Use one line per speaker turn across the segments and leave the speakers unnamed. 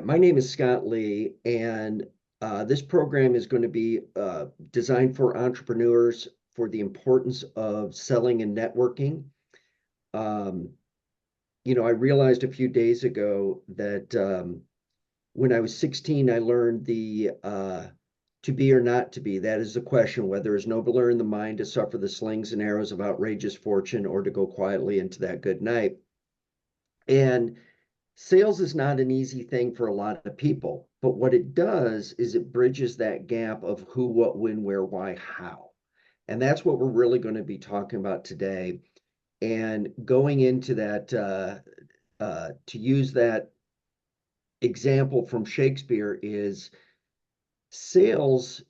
My name is Scott Leigh, and this program is going to be designed for entrepreneurs for the importance of selling and networking. Um, I realized a few days ago that when I was 16, I learned the to be or not to be. That is the question, whether it's nobler in the mind to suffer the slings and arrows of outrageous fortune or to go quietly into that good night. And sales is not an easy thing for a lot of people, but what it does is it bridges that gap of who, what, when, where, why, how. And that's what we're really going to be talking about today. And going into that, to use that example from Shakespeare, is sales.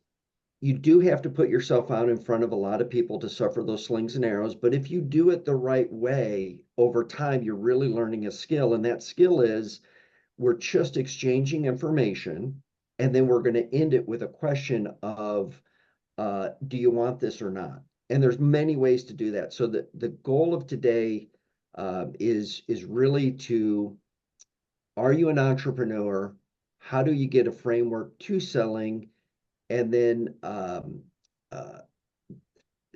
You do have to put yourself out in front of a lot of people to suffer those slings and arrows. But if you do it the right way over time, you're really learning a skill. And that skill is we're just exchanging information, and then we're going to end it with a question of do you want this or not? And there's many ways to do that. So the goal of today is really to, are you an entrepreneur? How do you get a framework to selling? And then uh,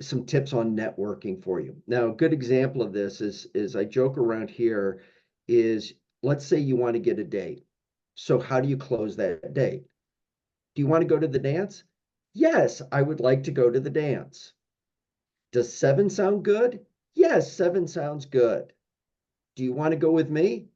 some tips on networking for you. Now, a good example of this is I joke around here is, let's say you want to get a date. So how do you close that date? Do you want to go to the dance? Yes, I would like to go to the dance. Does 7 sound good? Yes, 7 sounds good. Do you want to go with me?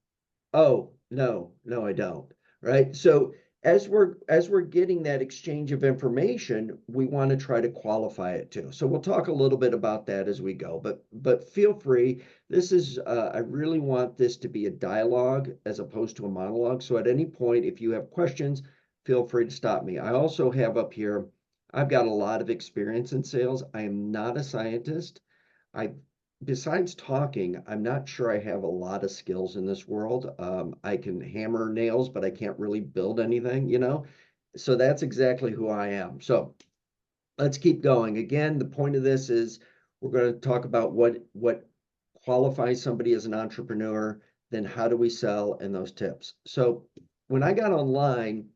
Oh, no, no, I don't. Right? So as we're getting that exchange of information, we want to try to qualify it too. So we'll talk a little bit about that as we go, but feel free. This is I really want this to be a dialogue as opposed to a monologue. So at any point, if you have questions, feel free to stop me. I also have up here, I've got a lot of experience in sales. I am not a scientist. I Besides talking, I'm not sure I have a lot of skills in this world. I can hammer nails, but I can't really build anything. So that's exactly who I am. So let's keep going. Again, the point of this is we're going to talk about what qualifies somebody as an entrepreneur, then how do we sell, and those tips. So when I got online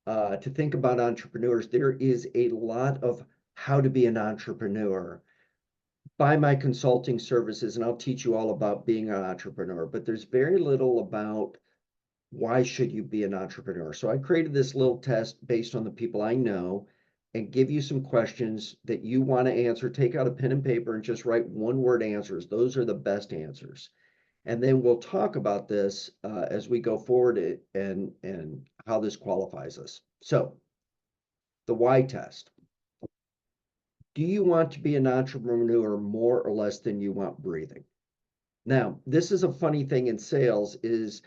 to think about entrepreneurs, there is a lot of how to be an entrepreneur. Buy my consulting services and I'll teach you all about being an entrepreneur, but there's very little about why should you be an entrepreneur. So I created this little test based on the people I know and give you some questions that you want to answer. Take out a pen and paper and just write one word answers. Those are the best answers. And then we'll talk about this as we go forward and how this qualifies us. So the why test. Do you want to be an entrepreneur more or less than you want breathing? Now, this is a funny thing in sales is,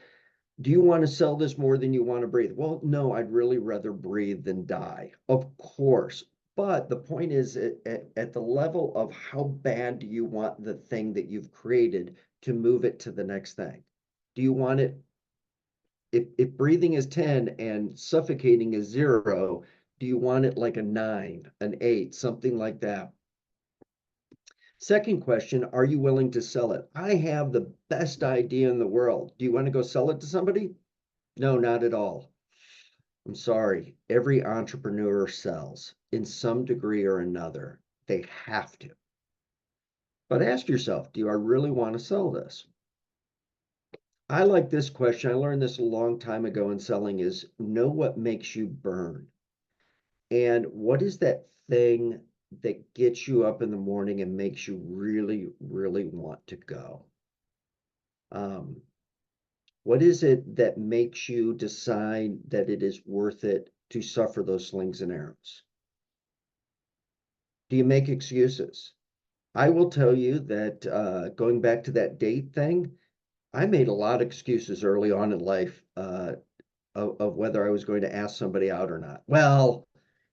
do you want to sell this more than you want to breathe? Well, no, I'd really rather breathe than die. Of course. But the point is at the level of how bad do you want the thing that you've created to move it to the next thing? Do you want it, if breathing is 10 and suffocating is 0, do you want it like a 9, an 8, something like that? Second question, are you willing to sell it? I have the best idea in the world. Do you want to go sell it to somebody? No, not at all. I'm sorry. Every entrepreneur sells in some degree or another. They have to. But ask yourself, do I really want to sell this? I like this question. I learned this a long time ago in selling is know what makes you burn. And what is that thing that gets you up in the morning and makes you really, really want to go? Um, What is it that makes you decide that it is worth it to suffer those slings and arrows? Do you make excuses? I will tell you that going back to that date thing, I made a lot of excuses early on in life of whether I was going to ask somebody out or not. Well,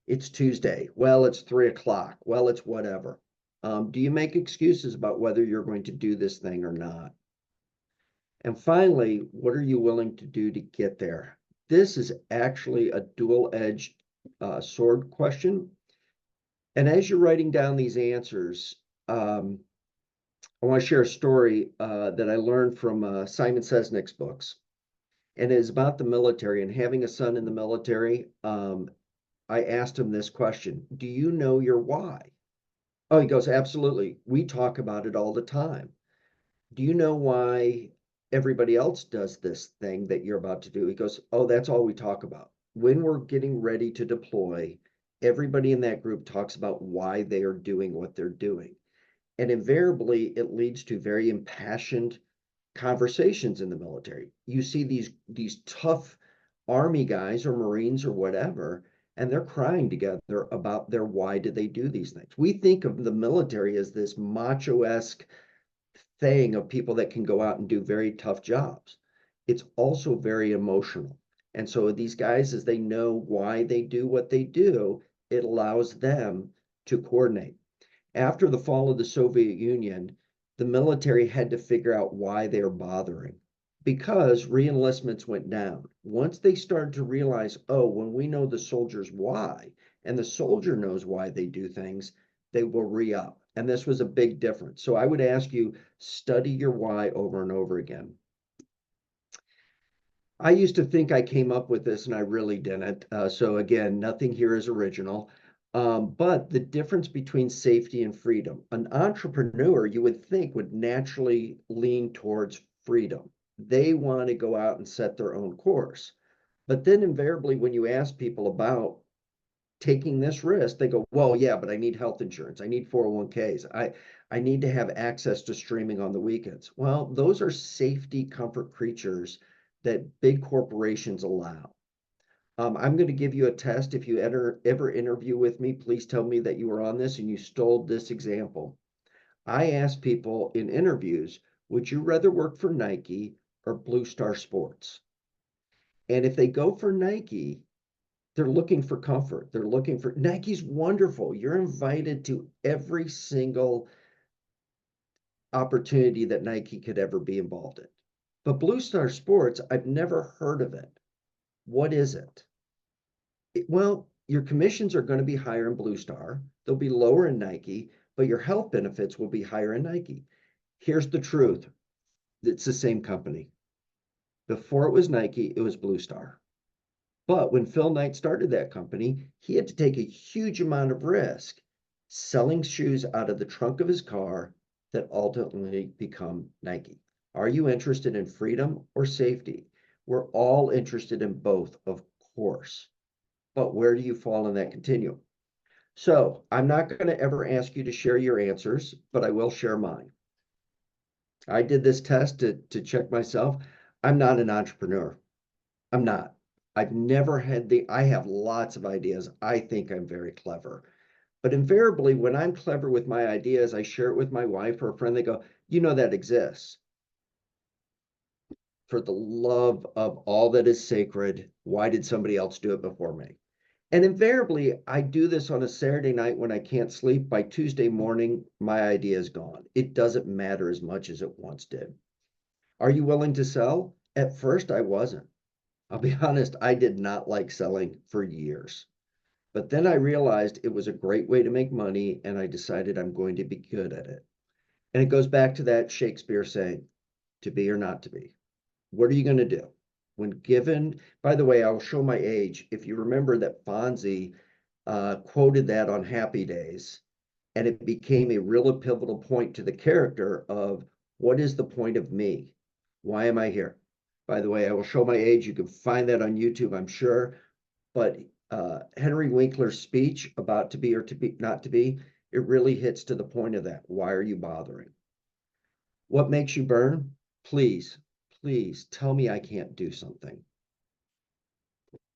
it's Tuesday. Well, it's 3 o'clock. Well, it's whatever. Do you make excuses about whether you're going to do this thing or not? And finally, what are you willing to do to get there? This is actually a dual-edged sword question. And as you're writing down these answers, I want to share a story that I learned from Simon Sesnick's books. and it is about the military and having a son in the military. I asked him this question: do you know your why? Oh, he goes, absolutely. We talk about it all the time. Do you know why everybody else does this thing that you're about to do? He goes, oh, that's all we talk about. When we're getting ready to deploy, everybody in that group talks about why they are doing what they're doing. And invariably, it leads to very impassioned conversations in the military. You see these tough army guys or Marines or whatever, and they're crying together about their why did they do these things. We think of the military as this macho-esque thing of people that can go out and do very tough jobs. It's also very emotional. And so these guys, as they know why they do what they do, it allows them to coordinate. After the fall of the Soviet Union, the military had to figure out why they're bothering because reenlistments went down. Once they started to realize, oh, when we know the soldier's why and the soldier knows why they do things, they will re-up. And this was a big difference. So I would ask you, study your why over and over again. I used to think I came up with this and I really didn't. So again, nothing here is original. But the difference between safety and freedom, an entrepreneur you would think would naturally lean towards freedom. They want to go out and set their own course. But then invariably, when you ask people about taking this risk, they go, well, yeah, but I need health insurance. I need 401ks. I need to have access to streaming on the weekends. Well, those are safety comfort creatures that big corporations allow. I'm going to give you a test. If you ever interview with me, please tell me that you were on this and you stole this example. I ask people in interviews, would you rather work for Nike or Blue Star Sports? And if they go for Nike, they're looking for comfort. They're looking for Nike's wonderful. You're invited to every single opportunity that Nike could ever be involved in. But Blue Star Sports, I've never heard of it. What is it? Well, your commissions are going to be higher in Blue Star. They'll be lower in Nike, but your health benefits will be higher in Nike. Here's the truth. It's the same company. Before it was Nike, it was Blue Star. But when Phil Knight started that company, he had to take a huge amount of risk selling shoes out of the trunk of his car that ultimately become Nike. Are you interested in freedom or safety? We're all interested in both, of course. But where do you fall in that continuum? So I'm not going to ever ask you to share your answers, but I will share mine. I did this test to check myself. I'm not an entrepreneur. I'm not. I've never had I have lots of ideas. I think I'm very clever. But invariably, when I'm clever with my ideas, I share it with my wife or a friend. They go, you know, that exists. For the love of all that is sacred, why did somebody else do it before me? And invariably, I do this on a Saturday night when I can't sleep. By Tuesday morning, my idea is gone. It doesn't matter as much as it once did. Are you willing to sell? At first, I wasn't. I'll be honest, I did not like selling for years. But then I realized it was a great way to make money, and I decided I'm going to be good at it. And it goes back to that Shakespeare saying, to be or not to be. What are you going to do? When given, by the way, I'll show my age. If you remember that Fonzie quoted that on Happy Days, and it became a real pivotal point to the character of what is the point of me? Why am I here? By the way, I will show my age. You can find that on YouTube, I'm sure. But Henry Winkler's speech about to be or to be not to be, it really hits to the point of that. Why are you bothering? What makes you burn? Please, please tell me I can't do something.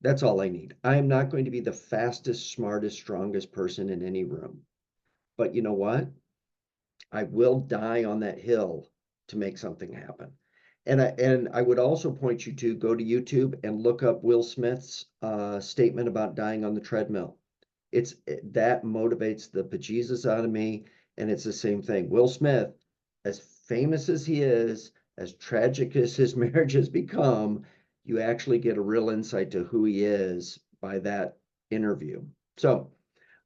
That's all I need. I am not going to be the fastest, smartest, strongest person in any room. But you know what? I will die on that hill to make something happen. And I would also point you to go to YouTube and look up Will Smith's statement about dying on the treadmill. That motivates the bejesus out of me, and it's the same thing. Will Smith, as famous as he is, as tragic as his marriage has become, you actually get a real insight to who he is by that interview. So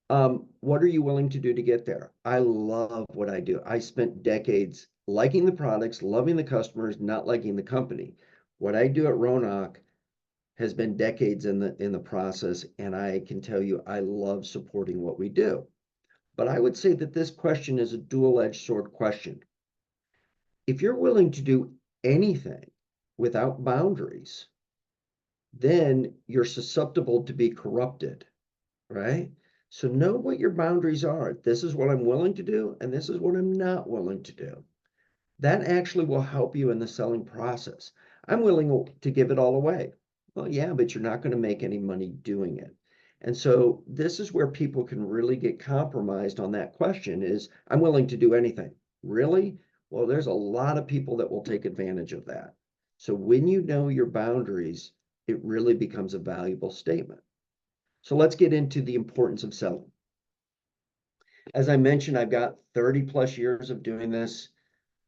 what are you willing to do to get there? I love what I do. I spent decades liking the products, loving the customers, not liking the company. What I do at Ronawk has been decades in the process, and I can tell you I love supporting what we do. But I would say that this question is a dual-edged sword question. If you're willing to do anything without boundaries, then you're susceptible to be corrupted, right? So know what your boundaries are. This is what I'm willing to do, and this is what I'm not willing to do. That actually will help you in the selling process. I'm willing to give it all away. Well, yeah, but you're not going to make any money doing it. And so this is where people can really get compromised on that question is, I'm willing to do anything. Really? Well, there's a lot of people that will take advantage of that. So when you know your boundaries, it really becomes a valuable statement. So let's get into the importance of selling. As I mentioned, I've got 30 plus years of doing this.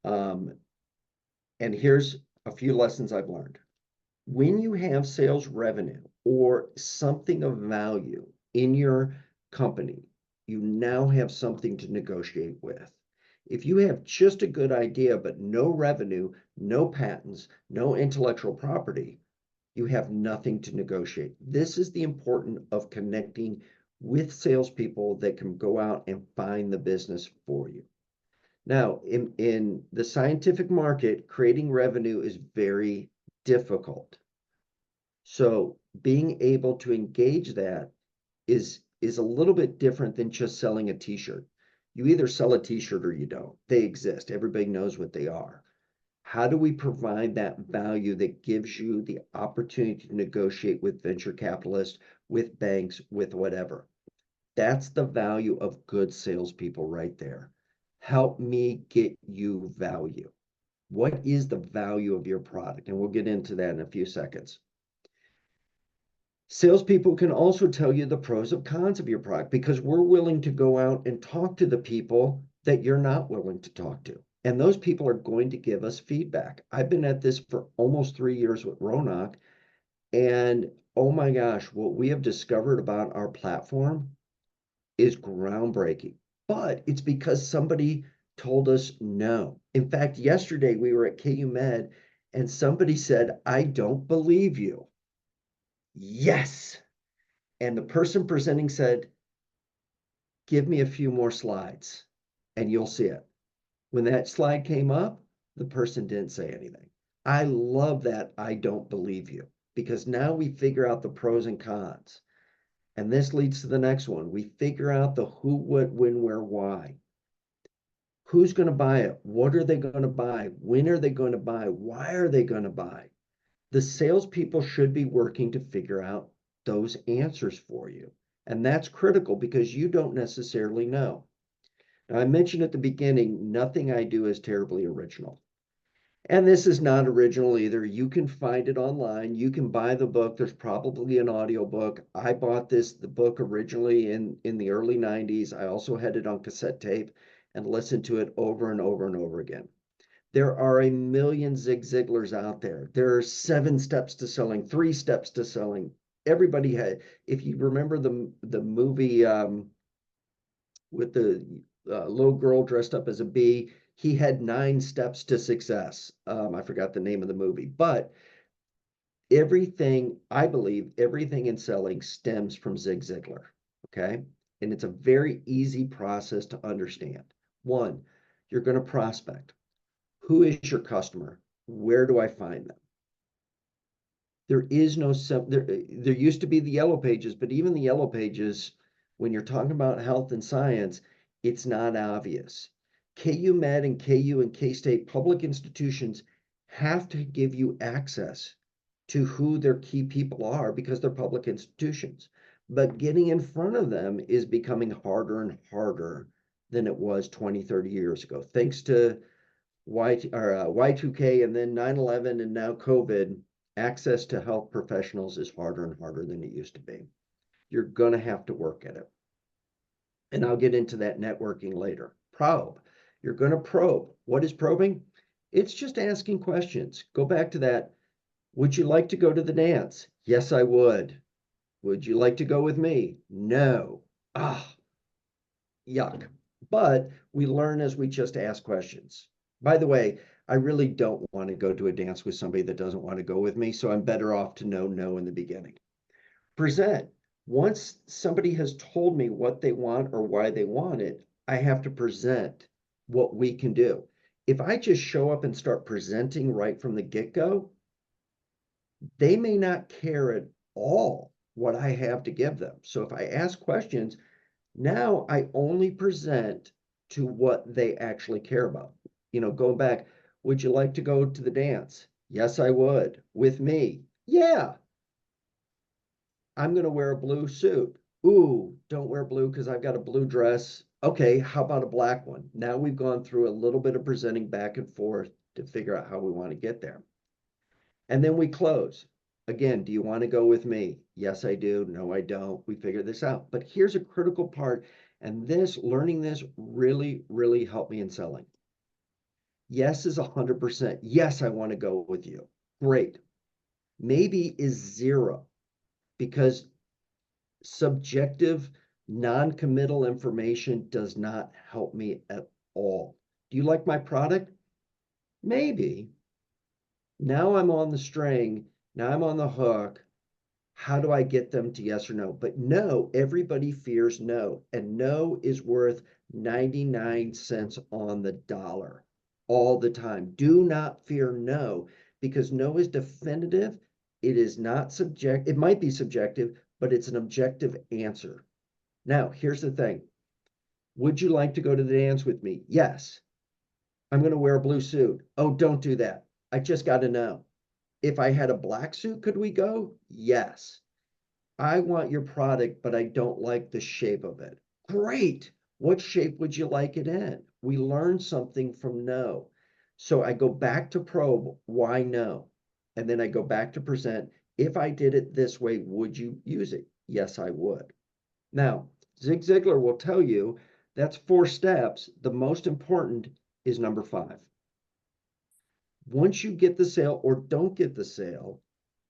Um, and here's a few lessons I've learned. When you have sales revenue or something of value in your company, you now have something to negotiate with. If you have just a good idea, but no revenue, no patents, no intellectual property, you have nothing to negotiate. This is the importance of connecting with salespeople that can go out and find the business for you. Now, in the scientific market, creating revenue is very difficult. So being able to engage that is a little bit different than just selling a t-shirt. You either sell a t-shirt or you don't. They exist. Everybody knows what they are. How do we provide that value that gives you the opportunity to negotiate with venture capitalists, with banks, with whatever? That's the value of good salespeople right there. Help me get you value. What is the value of your product? And we'll get into that in a few seconds. Salespeople can also tell you the pros and cons of your product because we're willing to go out and talk to the people that you're not willing to talk to. And those people are going to give us feedback. I've been at this for almost 3 years with Ronawk, and oh my gosh, what we have discovered about our platform is groundbreaking. But it's because somebody told us no. In fact, yesterday we were at KU Med and somebody said, I don't believe you. Yes. And the person presenting said, give me a few more slides and you'll see it. When that slide came up, the person didn't say anything. I love that I don't believe you because now we figure out the pros and cons. And this leads to the next one. We figure out the who, what, when, where, why. Who's going to buy it? What are they going to buy? When are they going to buy? Why are they going to buy? The salespeople should be working to figure out those answers for you. And that's critical because you don't necessarily know. Now, I mentioned at the beginning, nothing I do is terribly original. And this is not original either. You can find it online. You can buy the book. There's probably an audio book. I bought the book originally in the early 90s. I also had it on cassette tape and listened to it over and over and over again. There are a million Zig Ziglars out there. There are 7 steps to selling, 3 steps to selling. Everybody had, if you remember the movie with the little girl dressed up as a bee, he had 9 steps to success. I forgot the name of the movie, but everything, I believe, everything in selling stems from Zig Ziglar. Okay. And it's a very easy process to understand. One, you're going to prospect. Who is your customer? Where do I find them? There is no, there used to be the yellow pages, but even the yellow pages, when you're talking about health and science, it's not obvious. KU Med and KU and K-State public institutions have to give you access to who their key people are because they're public institutions. But getting in front of them is becoming harder and harder than it was 20, 30 years ago. Thanks to Y2K and then 9/11 and now COVID, access to health professionals is harder and harder than it used to be. You're going to have to work at it. And I'll get into that networking later. Probe. You're going to probe. What is probing? It's just asking questions. Go back to that. Would you like to go to the dance? Yes, I would. Would you like to go with me? No. Ah, yuck. But we learn as we just ask questions. By the way, I really don't want to go to a dance with somebody that doesn't want to go with me. So I'm better off to know no in the beginning. Present. Once somebody has told me what they want or why they want it, I have to present what we can do. If I just show up and start presenting right from the get-go, they may not care at all what I have to give them. So if I ask questions, now I only present to what they actually care about. Going back, would you like to go to the dance? Yes, I would. With me? Yeah. I'm going to wear a blue suit. Ooh, don't wear blue because I've got a blue dress. Okay, how about a black one? Now we've gone through a little bit of presenting back and forth to figure out how we want to get there. And then we close. Again, do you want to go with me? Yes, I do. No, I don't. We figure this out. But here's a critical part, and learning this really, really helped me in selling. Yes is 100%. Yes, I want to go with you. Great. Maybe is 0 because subjective, non-committal information does not help me at all. Do you like my product? Maybe. Now I'm on the string. Now I'm on the hook. How do I get them to yes or no? But no, everybody fears no. And no is worth 99 cents on the dollar all the time. Do not fear no, because no is definitive. It is not subject. It might be subjective, but it's an objective answer. Now, here's the thing. Would you like to go to the dance with me? Yes. I'm going to wear a blue suit. Oh, don't do that. I just got to know. If I had a black suit, could we go? Yes. I want your product, but I don't like the shape of it. Great. What shape would you like it in? We learned something from no. So I go back to probe, why no? And then I go back to present. If I did it this way, would you use it? Yes, I would. Now, Zig Ziglar will tell you that's 4 steps. The most important is number 5. Once you get the sale or don't get the sale,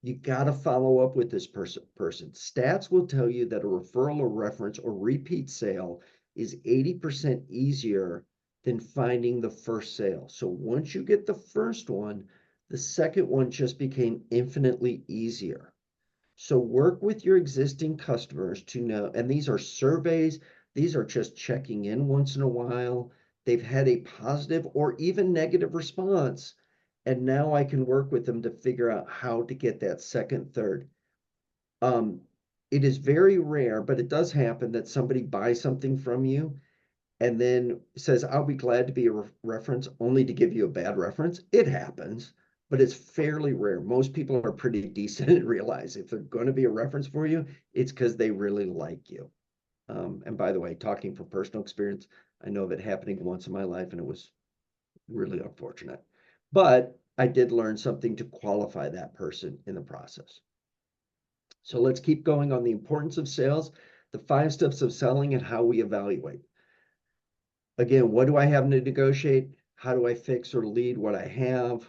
you got to follow up with this person. Stats will tell you that a referral or reference or repeat sale is 80% easier than finding the first sale. So once you get the first one, the second one just became infinitely easier. So work with your existing customers to know, and these are surveys, these are just checking in once in a while. They've had a positive or even negative response. And now I can work with them to figure out how to get that second, third. Um, it is very rare, but it does happen that somebody buys something from you and then says, I'll be glad to be a reference, only to give you a bad reference. It happens, but it's fairly rare. Most people are pretty decent and realize if they're going to be a reference for you, it's because they really like you. And by the way, talking from personal experience, I know of it happening once in my life, and it was really unfortunate. But I did learn something to qualify that person in the process. So let's keep going on the importance of sales, the 5 steps of selling, and how we evaluate. Again, what do I have to negotiate? How do I fix or lead what I have?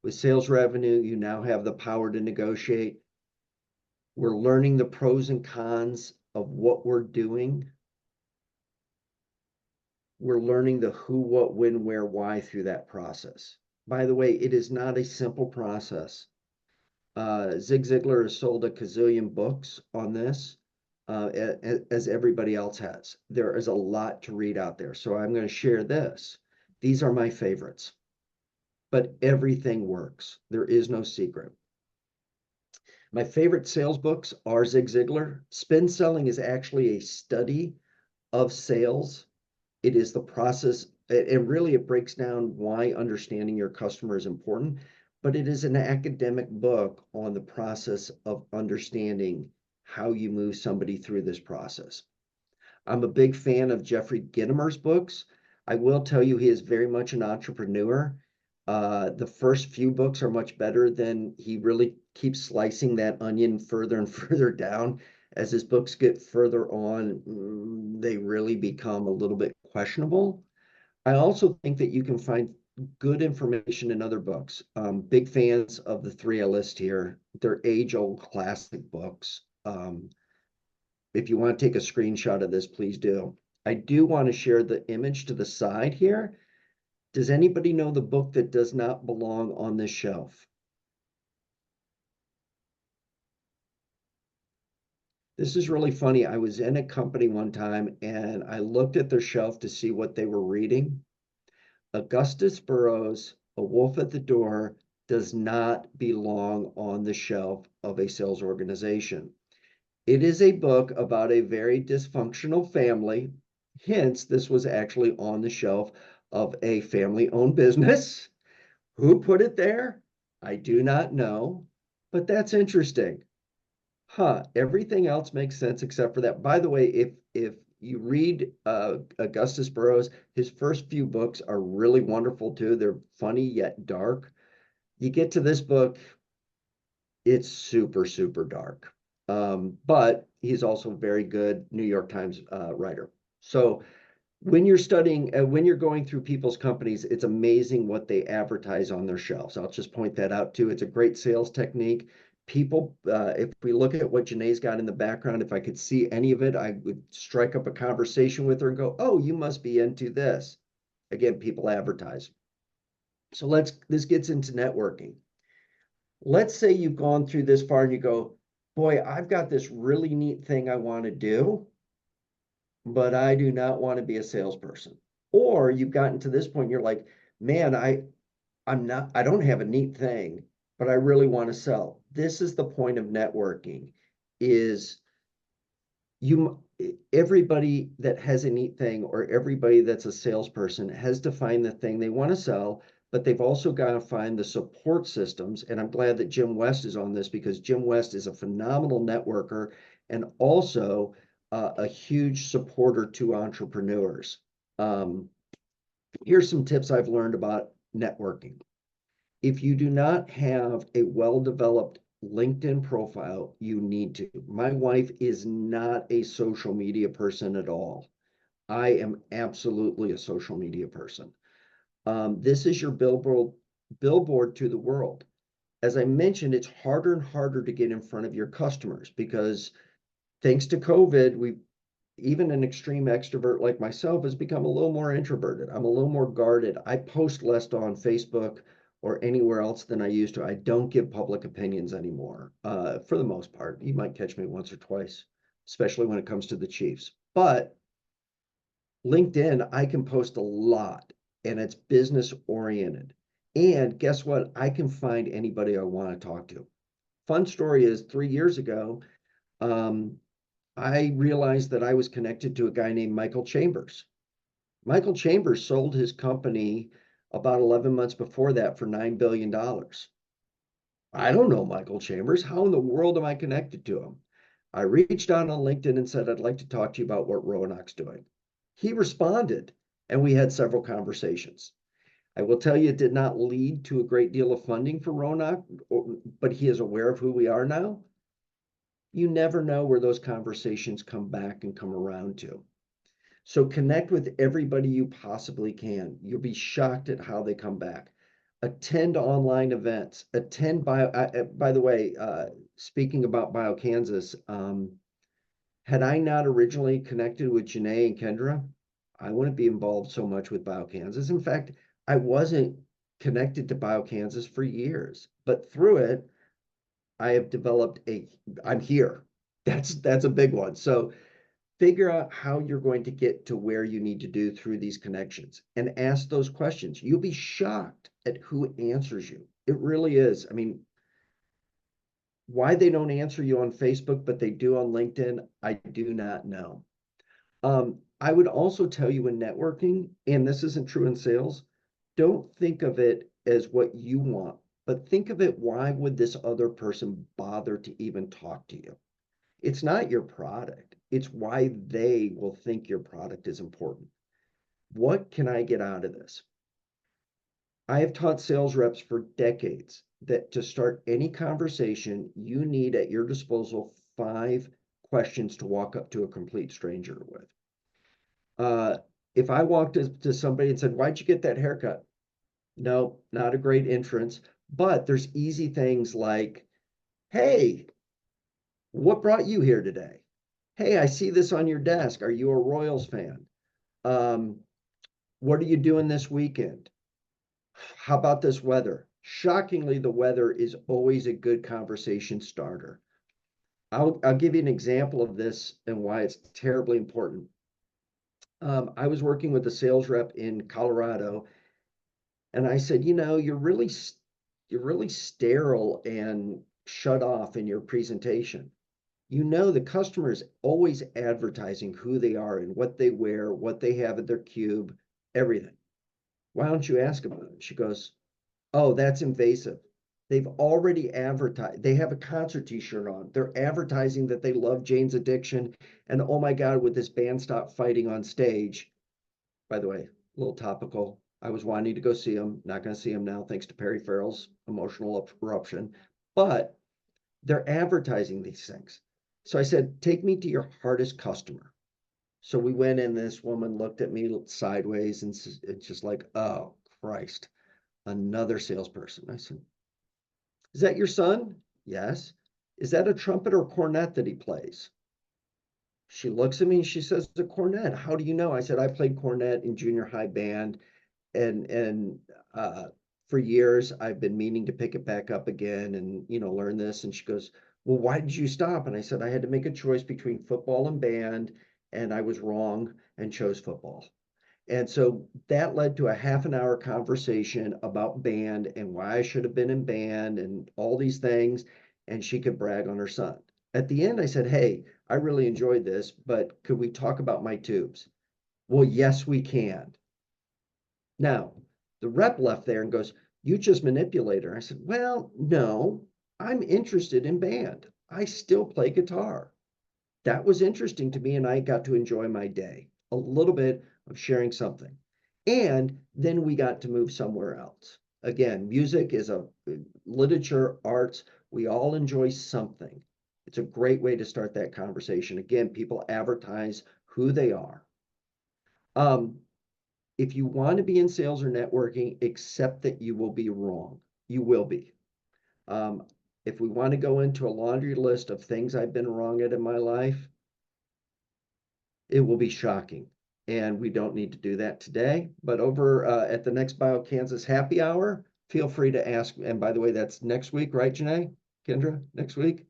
With sales revenue, you now have the power to negotiate. We're learning the pros and cons of what we're doing. We're learning the who, what, when, where, why through that process. By the way, it is not a simple process. Zig Ziglar has sold a gazillion books on this, as everybody else has. There is a lot to read out there. So I'm going to share this. These are my favorites, but everything works. There is no secret. My favorite sales books are Zig Ziglar. Spin Selling is actually a study of sales. It is the process, and really it breaks down why understanding your customer is important, but it is an academic book on the process of understanding how you move somebody through this process. I'm a big fan of Jeffrey Gitomer's books. I will tell you, he is very much an entrepreneur. The first few books are much better than he really keeps slicing that onion further and further down. As his books get further on, they really become a little bit questionable. I also think that you can find good information in other books. Big fans of the 3 I list here. They're age-old classic books. If you want to take a screenshot of this, please do. I do want to share the image to the side here. Does anybody know the book that does not belong on this shelf? This is really funny. I was in a company one time and I looked at their shelf to see what they were reading. Augustus Burroughs, A Wolf at the Door, does not belong on the shelf of a sales organization. It is a book about a very dysfunctional family. Hence, this was actually on the shelf of a family-owned business. Who put it there? I do not know, but that's interesting. Huh, everything else makes sense except for that. By the way, if you read Augustus Burroughs, his first few books are really wonderful too. They're funny yet dark. You get to this book, it's super, super dark. But he's also a very good New York Times writer. So when you're studying, when you're going through people's companies, it's amazing what they advertise on their shelves. I'll just point that out too. It's a great sales technique. People, if we look at what Janae's got in the background, if I could see any of it, I would strike up a conversation with her and go, "Oh, you must be into this." Again, people advertise. So this gets into networking. Let's say you've gone through this far and you go, "Boy, I've got this really neat thing I want to do, but I do not want to be a salesperson." Or you've gotten to this point, and you're like, man, I don't have a neat thing, but I really want to sell. This is the point of networking is you everybody that has a neat thing or everybody that's a salesperson has to find the thing they want to sell, but they've also got to find the support systems. And I'm glad that Jim West is on this because Jim West is a phenomenal networker and also a huge supporter to entrepreneurs. Um, Here's some tips I've learned about networking. If you do not have a well-developed LinkedIn profile, you need to. My wife is not a social media person at all. I am absolutely a social media person. This is your billboard to the world. As I mentioned, it's harder and harder to get in front of your customers because thanks to COVID, we even an extreme extrovert like myself has become a little more introverted. I'm a little more guarded. I post less on Facebook or anywhere else than I used to. I don't give public opinions anymore, for the most part. You might catch me once or twice, especially when it comes to the Chiefs. But LinkedIn, I can post a lot and it's business oriented. And guess what? I can find anybody I want to talk to. Fun story is 3 years ago, um, I realized that I was connected to a guy named Michael Chambers. Michael Chambers sold his company about 11 months before that for $9 billion. I don't know Michael Chambers. How in the world am I connected to him? I reached out on LinkedIn and said, I'd like to talk to you about what Roanoke's doing. He responded, and we had several conversations. I will tell you, it did not lead to a great deal of funding for Roanoke, but he is aware of who we are now. You never know where those conversations come back and come around to. So connect with everybody you possibly can. You'll be shocked at how they come back. Attend online events. Attend by the way, speaking about BioKansas, had I not originally connected with Janae and Kendra, I wouldn't be involved so much with BioKansas. In fact, I wasn't connected to BioKansas for years, but through it, I have developed I'm here. That's a big one. So figure out how you're going to get to where you need to do through these connections and ask those questions. You'll be shocked at who answers you. It really is. I mean, why they don't answer you on Facebook, but they do on LinkedIn, I do not know. I would also tell you in networking, and this isn't true in sales, don't think of it as what you want, but think of it, why would this other person bother to even talk to you? It's not your product. It's why they will think your product is important. What can I get out of this? I have taught sales reps for decades that to start any conversation, you need at your disposal 5 questions to walk up to a complete stranger with. Uh, if I walked to somebody and said, "Why'd you get that haircut?" No, not a great entrance, but there's easy things like, "Hey, what brought you here today? Hey, I see this on your desk. Are you a Royals fan? Um, what are you doing this weekend?" How about this weather? Shockingly, the weather is always a good conversation starter. I'll give you an example of this and why it's terribly important. I was working with a sales rep in Colorado, and I said, you're really sterile and shut off in your presentation. The customer is always advertising who they are and what they wear, what they have at their cube, everything. Why don't you ask about it? She goes, oh, that's invasive. They've already advertised. They have a concert t-shirt on. They're advertising that they love Jane's Addiction. And oh my God, would this band stop fighting on stage? By the way, a little topical. I was wanting to go see him. Not going to see him now, thanks to Perry Farrell's emotional eruption. But they're advertising these things. So I said, take me to your hardest customer. So we went in, this woman looked at me sideways and it's just like, oh, Christ, another salesperson. I said, is that your son? Yes. Is that a trumpet or cornet that he plays? She looks at me and she says, the cornet. How do you know? I said, I played cornet in junior high band and for years I've been meaning to pick it back up again and learn this. And she goes, well, why did you stop? And I said, I had to make a choice between football and band, and I was wrong and chose football. And so that led to a half an hour conversation about band and why I should have been in band and all these things. And she could brag on her son. At the end, I said, hey, I really enjoyed this, but could we talk about my tubes? Well, yes, we can. Now, the rep left there and goes, you just manipulate her. I said, well, no, I'm interested in band. I still play guitar. That was interesting to me, and I got to enjoy my day, a little bit of sharing something. And then we got to move somewhere else. Again, music is a literature, arts, we all enjoy something. It's a great way to start that conversation. Again, people advertise who they are. Um, if you want to be in sales or networking, accept that you will be wrong. You will be. Um, if we want to go into a laundry list of things I've been wrong at in my life, it will be shocking. And we don't need to do that today. But over at the next BioKansas happy hour, feel free to ask. And by the way, that's next week, right, Janae? Kendra, next week?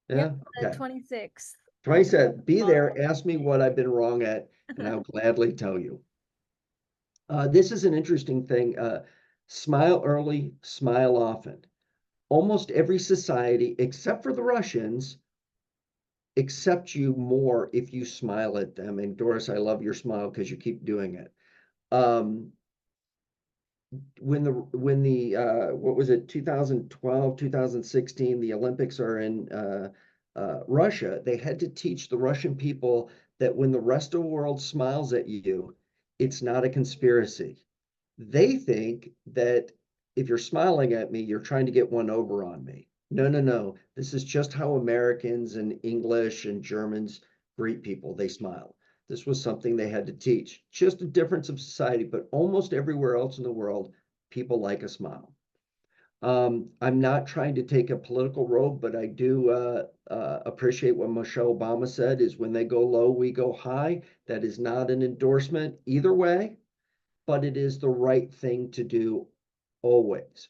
Yeah.
Yep, the
Okay.
26th.
20 said, be there, ask me what I've been wrong at, and I'll gladly tell you. This is an interesting thing. Smile early, smile often. Almost every society, except for the Russians, accept you more if you smile at them. And Doris, I love your smile because you keep doing it. Um, when the what was it, 2012, 2016, the Olympics are in Russia, they had to teach the Russian people that when the rest of the world smiles at you, it's not a conspiracy. They think that if you're smiling at me, you're trying to get one over on me. No, no, no. This is just how Americans and English and Germans greet people. They smile. This was something they had to teach. Just a difference of society, but almost everywhere else in the world, people like a smile. I'm not trying to take a political road, but I do appreciate what Michelle Obama said is when they go low, we go high. That is not an endorsement either way, but it is the right thing to do always.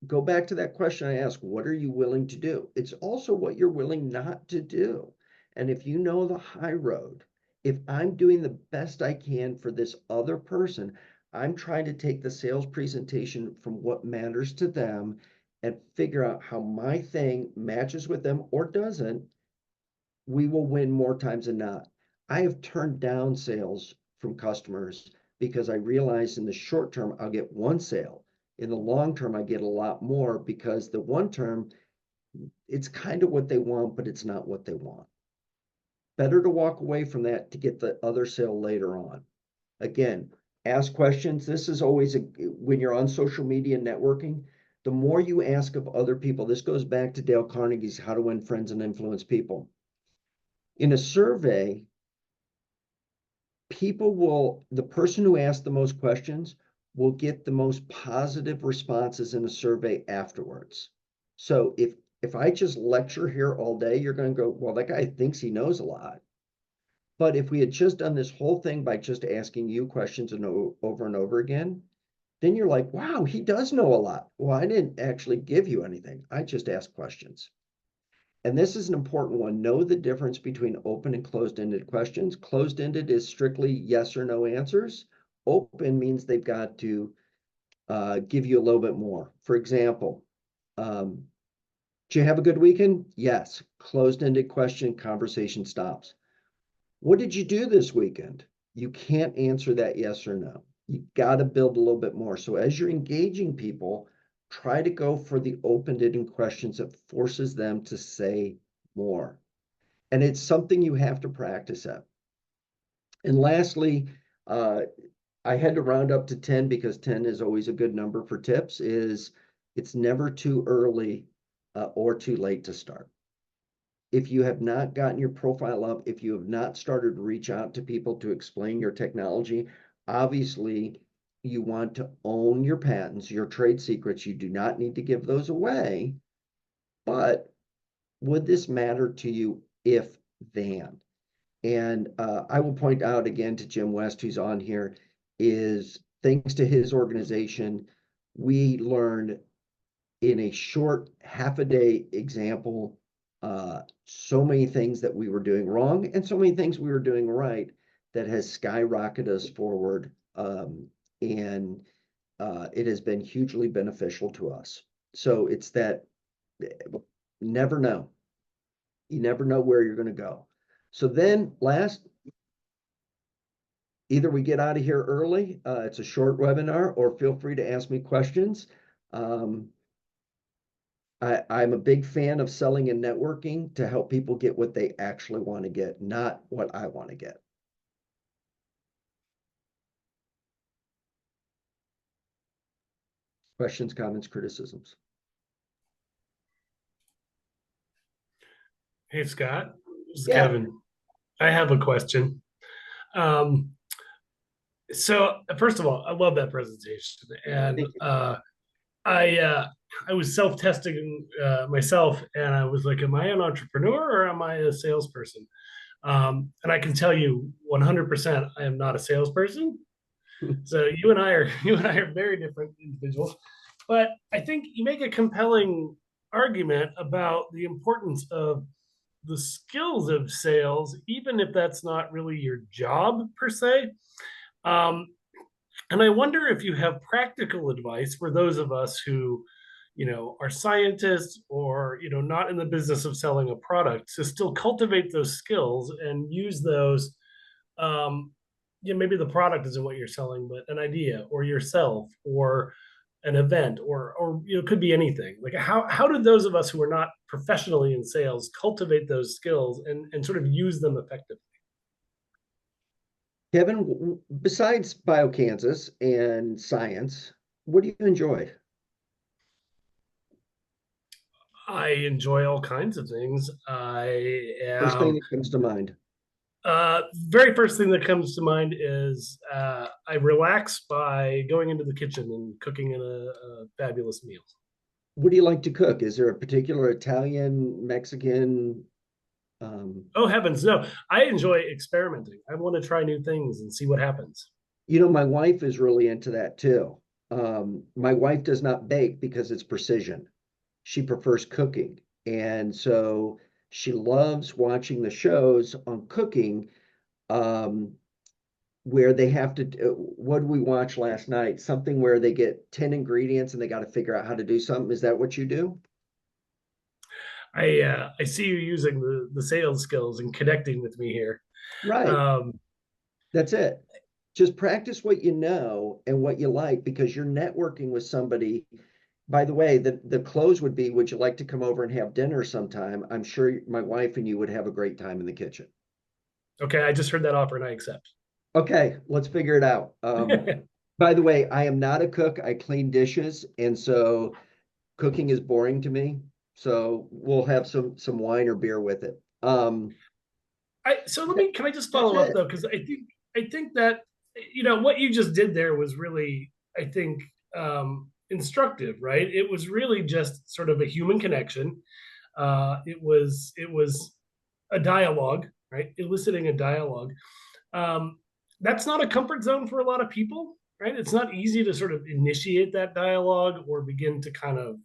Go back to that question I asked, what are you willing to do? It's also what you're willing not to do. And if you know the high road, if I'm doing the best I can for this other person, I'm trying to take the sales presentation from what matters to them and figure out how my thing matches with them or doesn't, we will win more times than not. I have turned down sales from customers because I realize in the short term, I'll get one sale. In the long term, I get a lot more because the one term, it's kind of what they want, but it's not what they want. Better to walk away from that to get the other sale later on. Again, ask questions. This is always when you're on social media networking, the more you ask of other people, this goes back to Dale Carnegie's How to Win Friends and Influence People. In a survey, the person who asked the most questions will get the most positive responses in a survey afterwards. So if I just lecture here all day, you're going to go, well, that guy thinks he knows a lot. But if we had just done this whole thing by just asking you questions and over and over again, then you're like, wow, he does know a lot. Well, I didn't actually give you anything. I just asked questions. And this is an important one. Know the difference between open and closed-ended questions. Closed-ended is strictly yes or no answers. Open means they've got to give you a little bit more. For example, did you have a good weekend? Yes. Closed-ended question, conversation stops. What did you do this weekend? You can't answer that yes or no. You got to build a little bit more. So as you're engaging people, try to go for the open-ended questions that forces them to say more. And it's something you have to practice at. And lastly, uh, I had to round up to 10 because 10 is always a good number for tips, is it's never too early or too late to start. If you have not gotten your profile up, if you have not started to reach out to people to explain your technology, obviously you want to own your patents, your trade secrets. You do not need to give those away. But would this matter to you if then? And I will point out again to Jim West, who's on here, is thanks to his organization, we learned in a short half a day example so many things that we were doing wrong and so many things we were doing right that has skyrocketed us forward. And it has been hugely beneficial to us. So it's that never know. You never know where you're going to go. So then last, either we get out of here early, it's a short webinar, or feel free to ask me questions. Um, I'm a big fan of selling and networking to help people get what they actually want to get, not what I want to get. Questions, comments, criticisms.
Hey, Scott. This is
Yeah,
Kevin. I have a question. Um, so first of all, I love that presentation, and
thank you.
I uh, I was self-testing myself, and I was like, "Am I an entrepreneur or am I a salesperson?" And I can tell you 100%, I am not a salesperson. So you and I are very different individuals, but I think you make a compelling argument about the importance of the skills of sales, even if that's not really your job per se. Um, and I wonder if you have practical advice for those of us who, are scientists or, not in the business of selling a product to still cultivate those skills and use those. Um, maybe the product isn't what you're selling, but an idea or yourself or an event or it could be anything. Like how did those of us who are not professionally in sales cultivate those skills and sort of use them effectively?
Kevin, besides BioKansas and science, what do you enjoy?
I enjoy all kinds of things.
First thing that comes to mind.
Very first thing that comes to mind is I relax by going into the kitchen and cooking a fabulous meal.
What do you like to cook? Is there a particular Italian, Mexican? Um,
Oh heavens, no! I enjoy experimenting. I want to try new things and see what happens.
my wife is really into that too. My wife does not bake because it's precision. She prefers cooking. And so she loves watching the shows on cooking, um, where they have to, what did we watch last night? Something where they get 10 ingredients and they got to figure out how to do something. Is that what you do?
I see you using the sales skills and connecting with me here.
Right.
Um,
That's it. Just practice what you know and what you like because you're networking with somebody. By the way, the close would be, would you like to come over and have dinner sometime? I'm sure my wife and you would have a great time in the kitchen.
okay, I just heard that offer and I accept.
Okay, let's figure it out. By the way, I am not a cook. I clean dishes, and so cooking is boring to me. So we'll have some wine or beer with it.
So
That,
can I just
that's
follow up
it.
though, because I think that what you just did there was really, I think, instructive, right? It was really just sort of a human connection. It was a dialogue, right? Eliciting a dialogue. Um, that's not a comfort zone for a lot of people. right? It's not easy to sort of initiate that dialogue or begin to kind of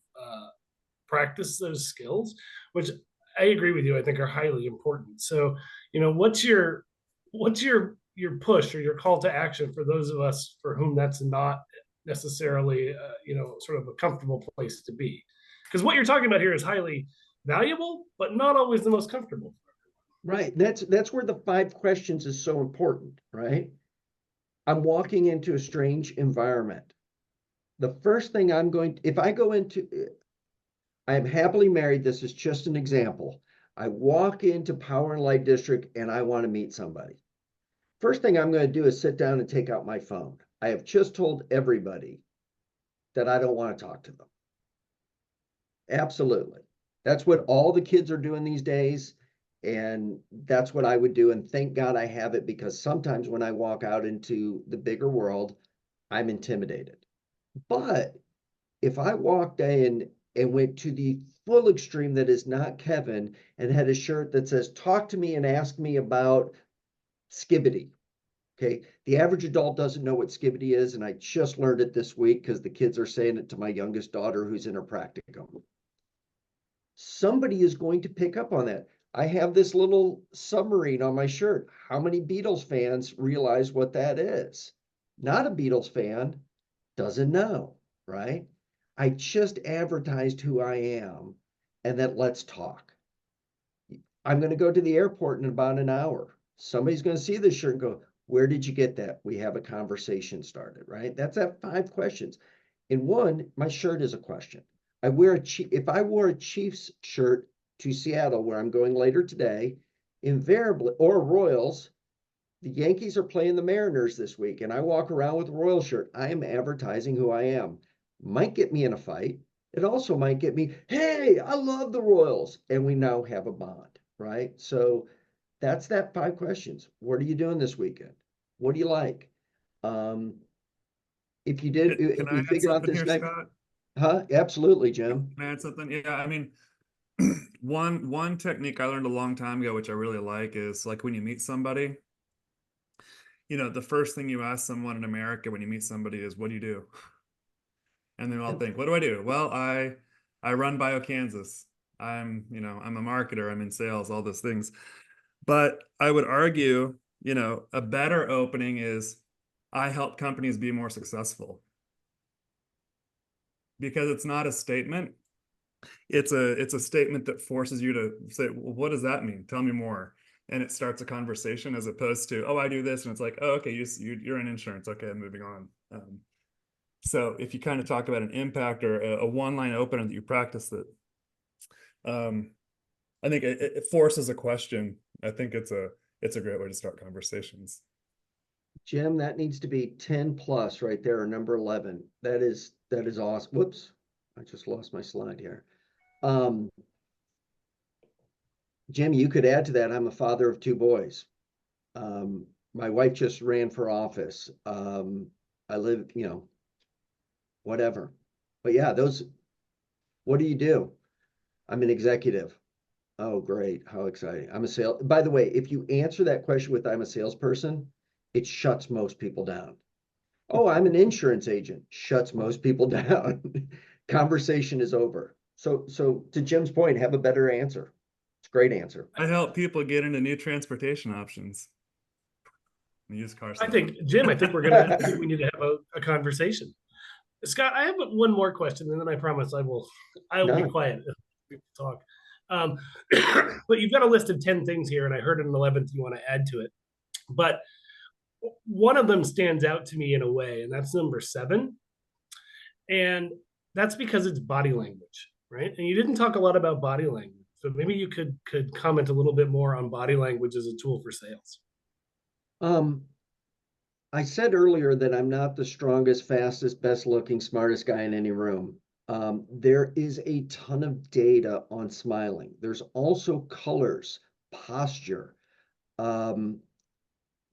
practice those skills, which I agree with you. I think are highly important. So, what's your push or your call to action for those of us for whom that's not necessarily sort of a comfortable place to be? Because what you're talking about here is highly valuable, but not always the most comfortable.
Right. That's where the 5 questions is so important, right? I'm walking into a strange environment. The first thing if I go into, I am happily married. This is just an example. I walk into Power and Light District and I want to meet somebody. First thing I'm going to do is sit down and take out my phone. I have just told everybody that I don't want to talk to them. Absolutely. That's what all the kids are doing these days. And that's what I would do. And thank God I have it, because sometimes when I walk out into the bigger world, I'm intimidated. But if I walked in and went to the full extreme that is not Kevin and had a shirt that says, talk to me and ask me about Skibbity. Okay. The average adult doesn't know what Skibbity is. And I just learned it this week because the kids are saying it to my youngest daughter who's in her practicum. Somebody is going to pick up on that. I have this little submarine on my shirt. How many Beatles fans realize what that is? Not a Beatles fan doesn't know, right? I just advertised who I am and that let's talk. I'm going to go to the airport in about an hour. Somebody's going to see this shirt and go, where did you get that? We have a conversation started, right? That's at 5 questions. In one, my shirt is a question. If I wore a Chiefs shirt to Seattle, where I'm going later today, invariably, or Royals, the Yankees are playing the Mariners this week, and I walk around with a Royal shirt. I am advertising who I am. Might get me in a fight. It also might get me, hey, I love the Royals. And we now have a bond, right? So that's that 5 questions. What are you doing this weekend? What do you like? Um,
Can
if
I
we
add
figured out
something
this
here,
next,
Scott?
huh? Absolutely, Jim.
Can I add something? Yeah, I mean, one technique I learned a long time ago, which I really like, is like when you meet somebody, the first thing you ask someone in America when you meet somebody is, "What do you do?" And they all
Yep.
think, "What do I do?" Well, I run BioKansas. I'm a marketer. I'm in sales, all those things. But I would argue, a better opening is, I help companies be more successful, because it's not a statement. It's a statement that forces you to say, well, what does that mean? Tell me more. And it starts a conversation, as opposed to, oh, I do this, and it's like, oh, okay, you're in insurance. Okay, I'm moving on. So if you kind of talk about an impact or a one-line opener that you practice, that um, I think it forces a question. I think it's a great way to start conversations.
Jim, that needs to be 10 plus right there, or number 11. That is awesome. Whoops, I just lost my slide here. Um, Jim, you could add to that. I'm a father of 2 boys. My wife just ran for office. I live, whatever. But yeah, what do you do? I'm an executive. Oh, great. How exciting. I'm a sales. By the way, if you answer that question with I'm a salesperson, it shuts most people down. Oh, I'm an insurance agent. Shuts most people down. Conversation is over. So to Jim's point, have a better answer. It's a great answer.
I help people get into new transportation options, used car
I
stuff.
think, Jim, I think we need to have a conversation. Scott, I have one more question, and then I promise I will be
No,
quiet if we talk. Um, but you've got a list of 10 things here, and I heard an 11th you want to add to it. But one of them stands out to me in a way, and that's number 7. And that's because it's body language, right? And you didn't talk a lot about body language. So maybe you could comment a little bit more on body language as a tool for sales.
um, I said earlier that I'm not the strongest, fastest, best looking, smartest guy in any room. There is a ton of data on smiling. There's also colors, posture, um,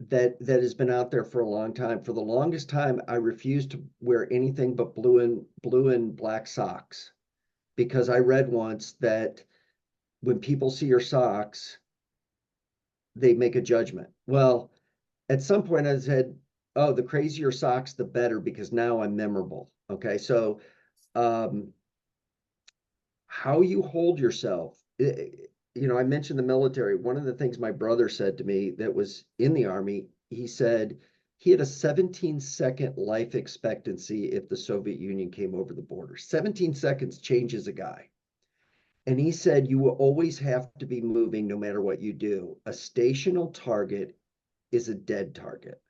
that has been out there for a long time. For the longest time, I refused to wear anything but blue and black socks, because I read once that when people see your socks, they make a judgment. Well, at some point I said, Oh, the crazier socks, the better, because now I'm memorable. Okay. So, um, how you hold yourself. You know, I mentioned the military. One of the things my brother said to me that was in the Army, he said he had a 17-second life expectancy if the Soviet Union came over the border. 17 seconds changes a guy. And he said, you will always have to be moving no matter what you do. A stational target is a dead target.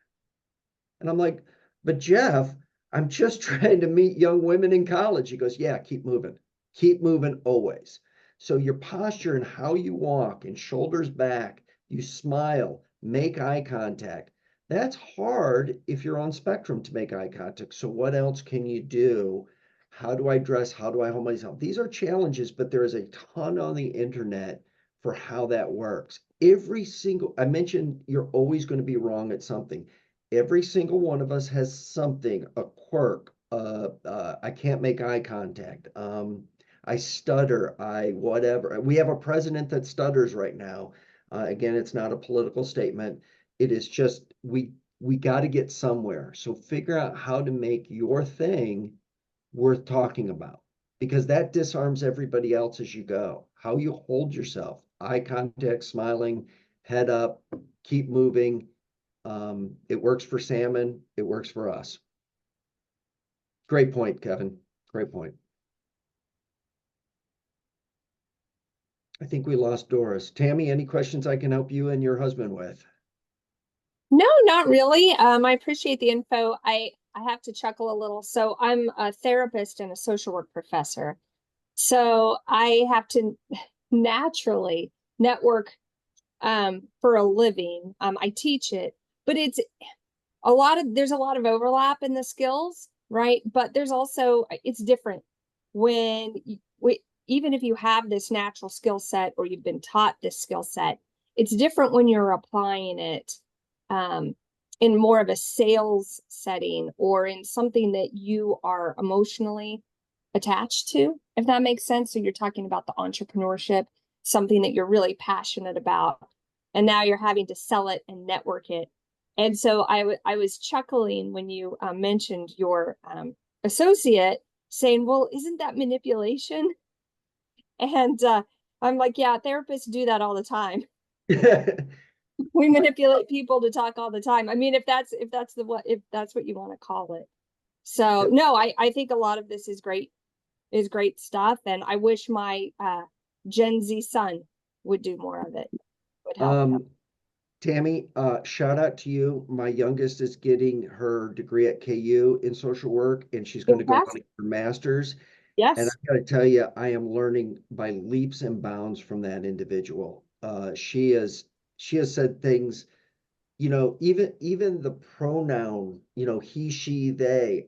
And I'm like, but Jeff, I'm just trying to meet young women in college. He goes, yeah, keep moving always. So your posture and how you walk and shoulders back, you smile, make eye contact. That's hard if you're on spectrum to make eye contact. So what else can you do? How do I dress? How do I hold myself? These are challenges, but there is a ton on the internet for how that works. I mentioned you're always going to be wrong at something. Every single one of us has something, a quirk. I can't make eye contact. I stutter. I whatever. We have a president that stutters right now. Again, it's not a political statement. It is just we got to get somewhere. So figure out how to make your thing worth talking about, because that disarms everybody else as you go. How you hold yourself, eye contact, smiling, head up, keep moving. It works for salmon. It works for us. Great point, Kevin. Great point. I think we lost Doris. Tammy, any questions I can help you and your husband with?
No, not really. I appreciate the info. I have to chuckle a little. So I'm a therapist and a social work professor. So I have to naturally network for a living. I teach it, but there's a lot of overlap in the skills, right? But there's also it's different when even if you have this natural skill set or you've been taught this skill set, it's different when you're applying it um, in more of a sales setting or in something that you are emotionally attached to, if that makes sense. So you're talking about the entrepreneurship, something that you're really passionate about, and now you're having to sell it and network it. And so I was chuckling when you mentioned your associate saying, well, isn't that manipulation? And I'm like, yeah, therapists do that all the time. We manipulate people to talk all the time. I mean, if that's what you want to call it. So no, I think a lot of this is great stuff. And I wish my Gen Z son would do more of it. Would help.
Tammy, shout out to you. My youngest is getting her degree at KU in social work, and she's going to go on
Fantastic.
her master's. And
Yes.
I got to tell you, I am learning by leaps and bounds from that individual. She has said things, you know, even the pronoun, you know, he, she, they.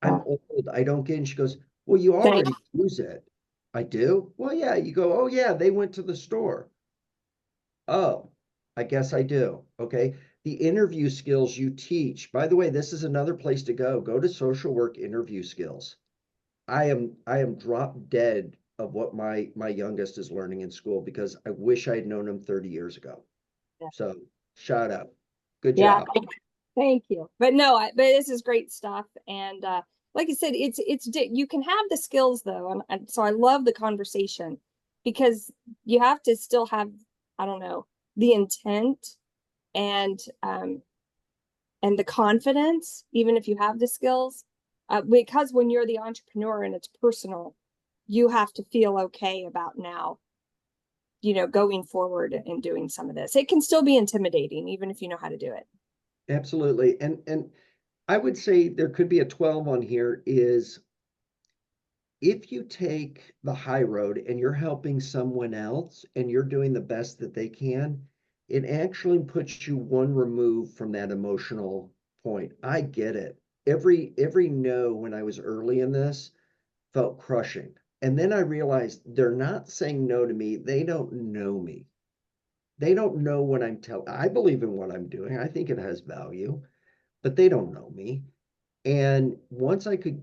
I'm old. I don't get it. And she goes, well, you
Thank
already use it. I do? Well, yeah. You go, oh yeah, they went to the store. Oh, I guess I do. Okay. The interview skills you teach. By the way, this is another place to go. Go to social work interview skills. I am drop dead of what my youngest is learning in school, because I wish I had known him 30 years ago.
you.
So shout out. Good
Yeah.
job.
Thank you. But no, but this is great stuff. And like I said, you can have the skills though. And so I love the conversation because you have to still have, I don't know, the intent and the confidence, even if you have the skills. Because when you're the entrepreneur and it's personal, you have to feel okay about now, going forward and doing some of this. It can still be intimidating, even if you know how to do it.
Absolutely. And I would say there could be a 12 on here is, if you take the high road and you're helping someone else and you're doing the best that they can, it actually puts you one remove from that emotional point. I get it. Every no when I was early in this felt crushing. And then I realized they're not saying no to me. They don't know me. They don't know what I'm telling. I believe in what I'm doing. I think it has value, but they don't know me. And once I could,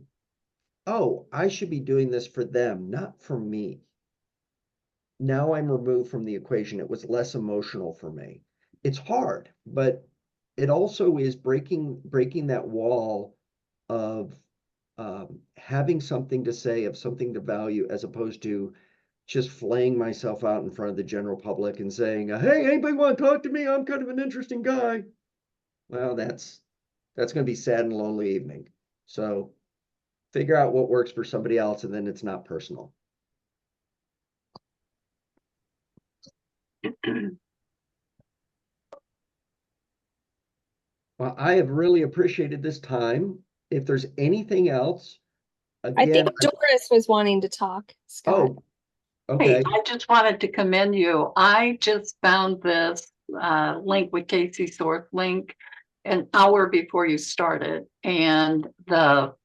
oh, I should be doing this for them, not for me. Now I'm removed from the equation. It was less emotional for me. It's hard, but it also is breaking that wall of having something to say, of something to value, as opposed to just flaying myself out in front of the general public and saying, "Hey, anybody want to talk to me? I'm kind of an interesting guy." Well, that's going to be sad and lonely evening. So figure out what works for somebody else, and then it's not personal. Well, I have really appreciated this time. If there's anything else,
I think
again,
Doris was wanting to talk, Scott.
oh,
Hey,
okay.
I just wanted to commend you. I just found this link with Casey Source link an hour before you started. And the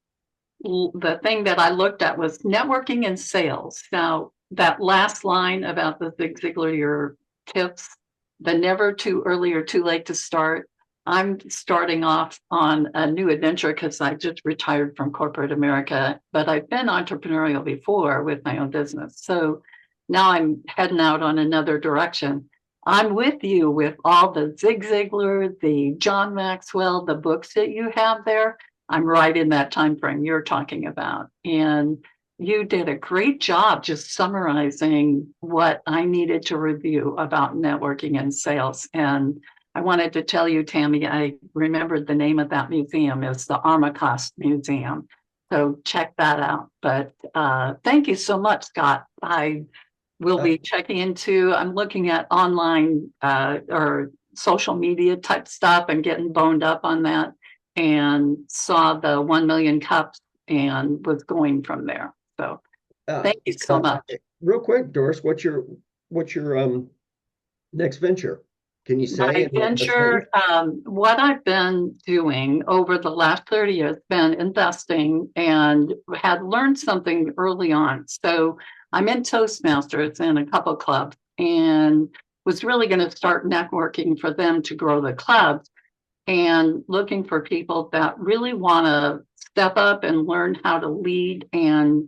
thing that I looked at was networking and sales. Now, that last line about the Zig Ziglar, your tips, the never too early or too late to start. I'm starting off on a new adventure because I just retired from corporate America, but I've been entrepreneurial before with my own business. So now I'm heading out on another direction. I'm with you with all the Zig Ziglar, the John Maxwell, the books that you have there. I'm right in that time frame you're talking about. And you did a great job just summarizing what I needed to review about networking and sales. And I wanted to tell you, Tammy, I remembered the name of that museum is the Armacost Museum. So check that out. But thank you so much, Scott. I will be checking into, I'm looking at online or social media type stuff and getting boned up on that, and saw the 1 million cups and was going from there. So thank you so much.
Real quick, Doris, what's your next venture? Can you say?
My venture, what I've been doing over the last 30 years, been investing and had learned something early on. So I'm in Toastmasters and a couple clubs, and was really going to start networking for them to grow the clubs, and looking for people that really want to step up and learn how to lead and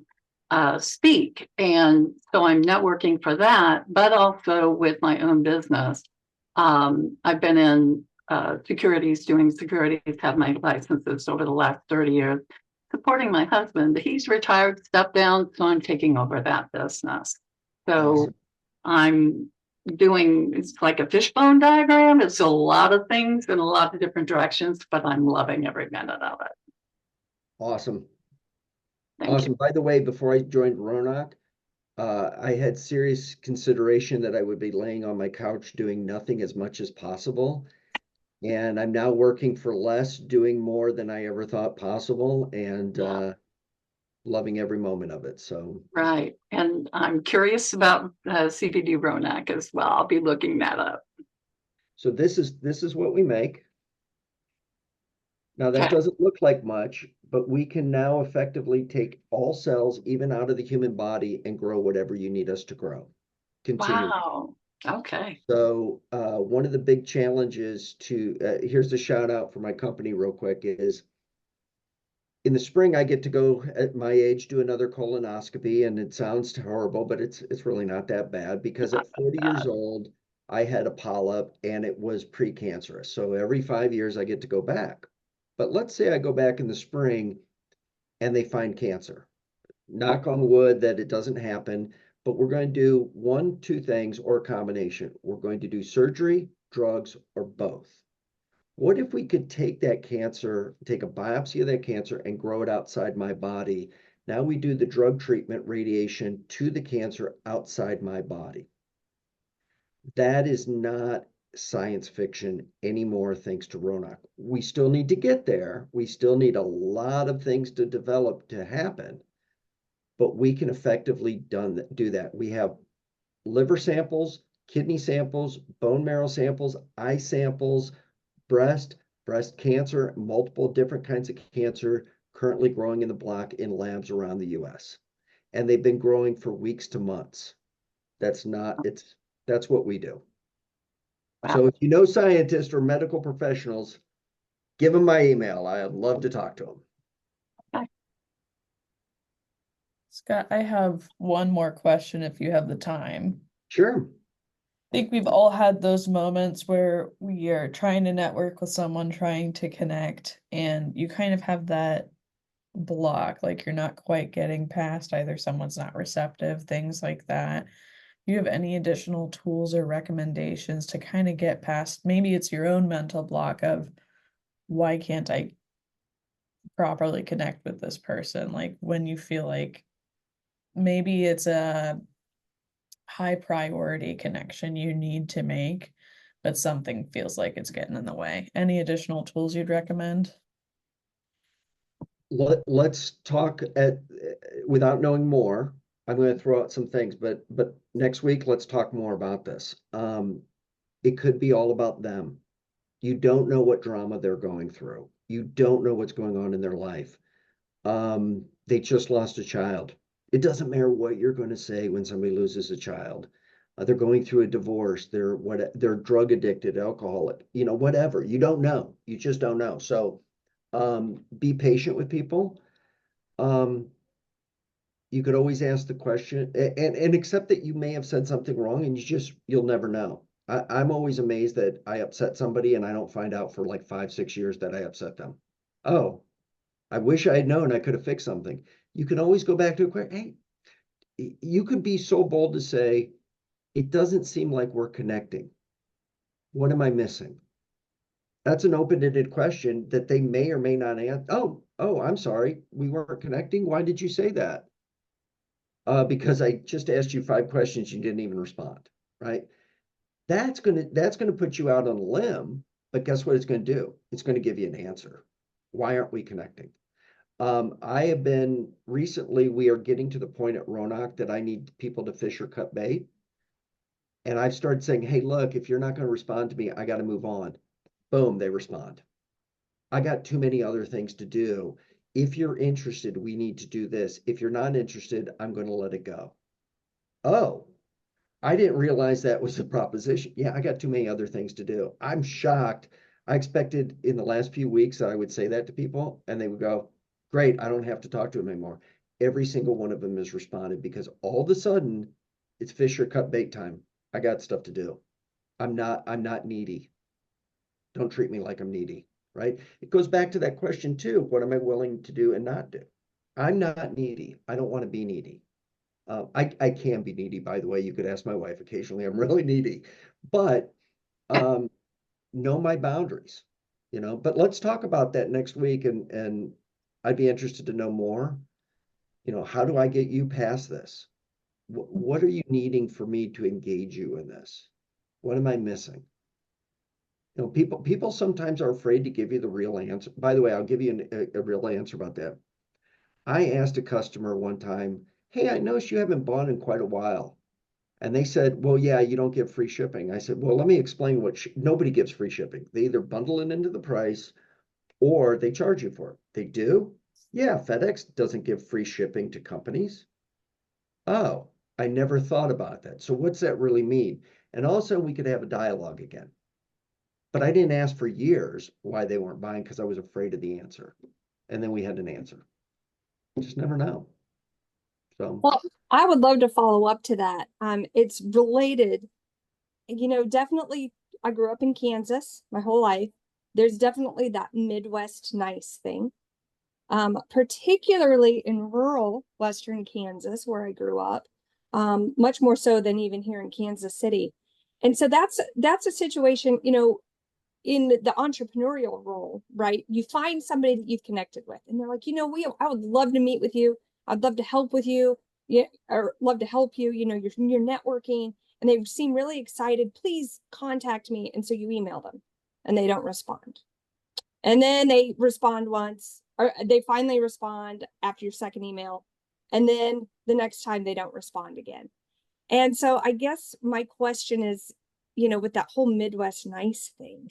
speak. And so I'm networking for that, but also with my own business. I've been in securities, doing securities, have my licenses over the last 30 years, supporting my husband. He's retired, stepped down, so I'm taking over that business. So
Awesome.
I'm doing, it's like a fishbone diagram. It's a lot of things in a lot of different directions, but I'm loving every minute of it.
Awesome.
Thank
Awesome.
you.
By the way, before I joined Ronawk, I had serious consideration that I would be laying on my couch doing nothing as much as possible. And I'm now working for less, doing more than I ever thought possible, and loving every moment of it. So
Right. And I'm curious about CBD Ronawk as well. I'll be looking that up.
so this is what we make. Now that
Okay.
doesn't look like much, but we can now effectively take all cells, even out of the human body, and grow whatever you need us to grow. Continue.
Wow. Okay.
So one of the big challenges to, here's the shout out for my company real quick, is in the spring I get to go at my age do another colonoscopy, and it sounds horrible, but it's really not that bad, because at 40 years old, I had a polyp and it was precancerous. So every 5 years I get to go back. But let's say I go back in the spring and they find cancer. Knock on wood that it doesn't happen, but we're going to do one, two things, or a combination. We're going to do surgery, drugs, or both. What if we could take that cancer, take a biopsy of that cancer and grow it outside my body? Now we do the drug treatment, radiation to the cancer outside my body. That is not science fiction anymore, thanks to Ronawk. We still need to get there. We still need a lot of things to develop to happen, but we can effectively do that. We have liver samples, kidney samples, bone marrow samples, eye samples, breast cancer, multiple different kinds of cancer currently growing in the block in labs around the US. And they've been growing for weeks to months. That's what we do.
Wow.
So if you know scientists or medical professionals, give them my email. I'd love to talk to them.
Scott, I have one more question if you have the time.
Sure.
think we've all had those moments where we are trying to network with someone, trying to connect, and you kind of have that block, like you're not quite getting past either someone's not receptive, things like that. Do you have any additional tools or recommendations to kind of get past, maybe it's your own mental block of why can't I properly connect with this person? Like when you feel like maybe it's a high priority connection you need to make, but something feels like it's getting in the way. Any additional tools you'd recommend?
Let's talk without knowing more. I'm going to throw out some things, but next week let's talk more about this. It could be all about them. You don't know what drama they're going through. You don't know what's going on in their life. They just lost a child. It doesn't matter what you're going to say when somebody loses a child. They're going through a divorce. They're drug addicted, alcoholic, whatever. You don't know. You just don't know. So be patient with people. You could always ask the question and accept that you may have said something wrong and you'll never know. I'm always amazed that I upset somebody and I don't find out for like 5-6 years that I upset them. Oh, I wish I had known I could have fixed something. You can always go back to a question. Hey, you could be so bold to say, it doesn't seem like we're connecting. What am I missing? That's an open-ended question that they may or may not answer. Oh, I'm sorry. We weren't connecting. Why did you say that? Because I just asked you 5 questions. You didn't even respond, right? That's gonna put you out on a limb, but guess what it's gonna do? It's gonna give you an answer. Why aren't we connecting? I have been recently, we are getting to the point at Ronawk that I need people to fish or cut bait. And I've started saying, hey, look, if you're not going to respond to me, I got to move on. Boom, they respond. I got too many other things to do. If you're interested, we need to do this. If you're not interested, I'm going to let it go. Oh, I didn't realize that was a proposition. Yeah, I got too many other things to do. I'm shocked. I expected in the last few weeks that I would say that to people and they would go, great, I don't have to talk to them anymore. Every single one of them has responded because all of a sudden it's fish or cut bait time. I got stuff to do. I'm not needy. Don't treat me like I'm needy, right? It goes back to that question too. What am I willing to do and not do? I'm not needy. I don't want to be needy. I can be needy, by the way. You could ask my wife occasionally. I'm really needy, but know my boundaries, But let's talk about that next week, and I'd be interested to know more. How do I get you past this? What are you needing for me to engage you in this? What am I missing? People sometimes are afraid to give you the real answer. By the way, I'll give you a real answer about that. I asked a customer one time, hey, I noticed you haven't bought in quite a while. And they said, well, yeah, you don't give free shipping. I said, well, let me explain nobody gives free shipping. They either bundle it into the price or they charge you for it. They do? Yeah, FedEx doesn't give free shipping to companies. Oh, I never thought about that. So what's that really mean? And also we could have a dialogue again. But I didn't ask for years why they weren't buying because I was afraid of the answer. And then we had an answer. You just never know. So
Well, I would love to follow up to that. It's related, definitely I grew up in Kansas my whole life. There's definitely that Midwest nice thing. Particularly in rural Western Kansas where I grew up, much more so than even here in Kansas City. And so that's a situation, in the entrepreneurial role, right? You find somebody that you've connected with and they're like, I would love to meet with you. I'd love to help with you. Yeah, or love to help you. You're networking and they seem really excited. Please contact me. And so you email them and they don't respond. And then they respond once, or they finally respond after your second email. And then the next time they don't respond again. And so I guess my question is, with that whole Midwest nice thing,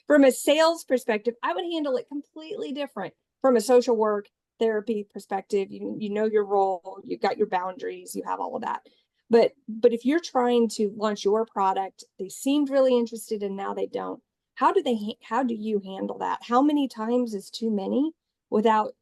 from a sales perspective, I would handle it completely different from a social work therapy perspective. You know your role, you've got your boundaries, you have all of that. But if you're trying to launch your product, they seemed really interested and now they don't. How do you handle that? How many times is too many without,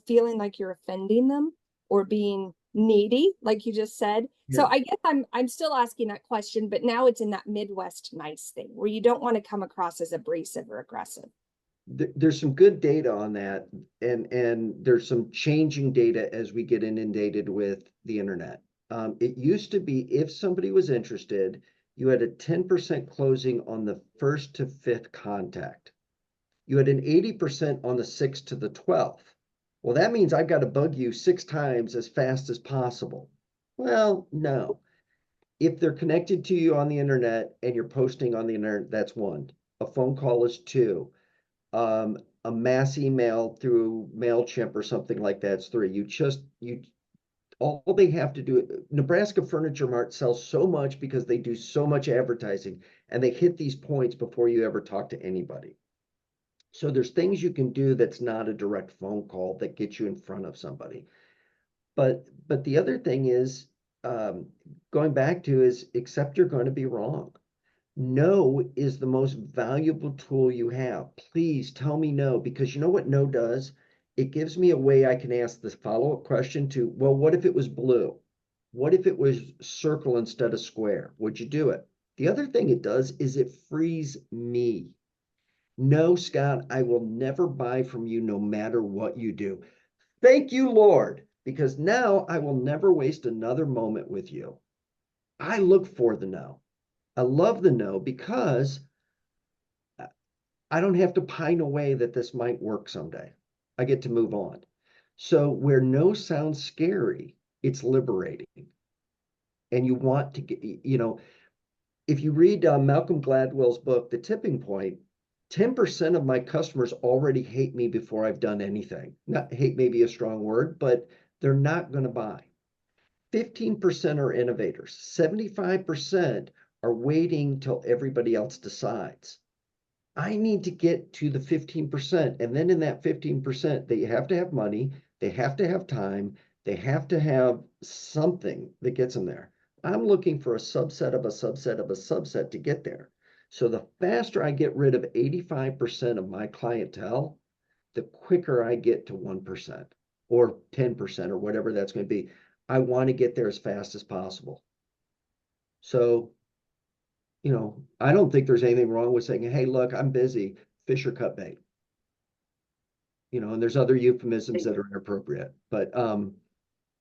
feeling like you're offending them or being needy, like you just said. So
Yeah.
I guess I'm still asking that question, but now it's in that Midwest nice thing where you don't want to come across as abrasive or aggressive.
There's some good data on that, and there's some changing data as we get inundated with the internet. It used to be if somebody was interested, you had a 10% closing on the first to fifth contact. You had an 80% on the sixth to the 12th. Well, that means I've got to bug you 6 times as fast as possible. Well, no. If they're connected to you on the internet and you're posting on the internet, that's one. A phone call is two. A mass email through MailChimp or something like that's three. All they have to do, Nebraska Furniture Mart sells so much because they do so much advertising and they hit these points before you ever talk to anybody. So there's things you can do that's not a direct phone call that gets you in front of somebody. But the other thing is, going back to is accept you're going to be wrong. No is the most valuable tool you have. Please tell me no, because you know what no does? It gives me a way I can ask this follow-up question to, well, what if it was blue? What if it was circle instead of square? Would you do it? The other thing it does is it frees me. No, Scott, I will never buy from you no matter what you do. Thank you, Lord, because now I will never waste another moment with you. I look for the no. I love the no because I don't have to pine away that this might work someday. I get to move on. So where no sounds scary, it's liberating. And you want to get, if you read Malcolm Gladwell's book, The Tipping Point, 10% of my customers already hate me before I've done anything. Not hate may be a strong word, but they're not going to buy. 15% are innovators. 75% are waiting till everybody else decides. I need to get to the 15%. And then in that 15%, they have to have money, they have to have time, they have to have something that gets them there. I'm looking for a subset of a subset of a subset to get there. So the faster I get rid of 85% of my clientele, the quicker I get to 1% or 10% or whatever that's going to be. I want to get there as fast as possible. So, I don't think there's anything wrong with saying, hey, look, I'm busy, fish or cut bait. And there's other euphemisms that are inappropriate, but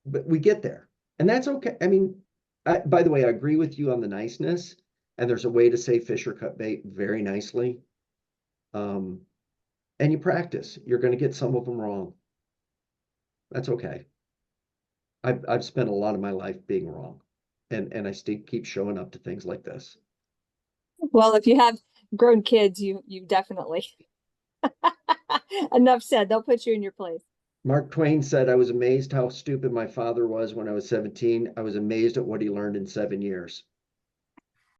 we get there, and that's okay. I mean, by the way, I agree with you on the niceness, and there's a way to say fish or cut bait very nicely. And you practice. You're going to get some of them wrong. That's okay. I've spent a lot of my life being wrong, and I still keep showing up to things like this.
Well, if you have grown kids, you definitely enough said. They'll put you in your place.
Mark Twain said, I was amazed how stupid my father was when I was 17. I was amazed at what he learned in 7 years.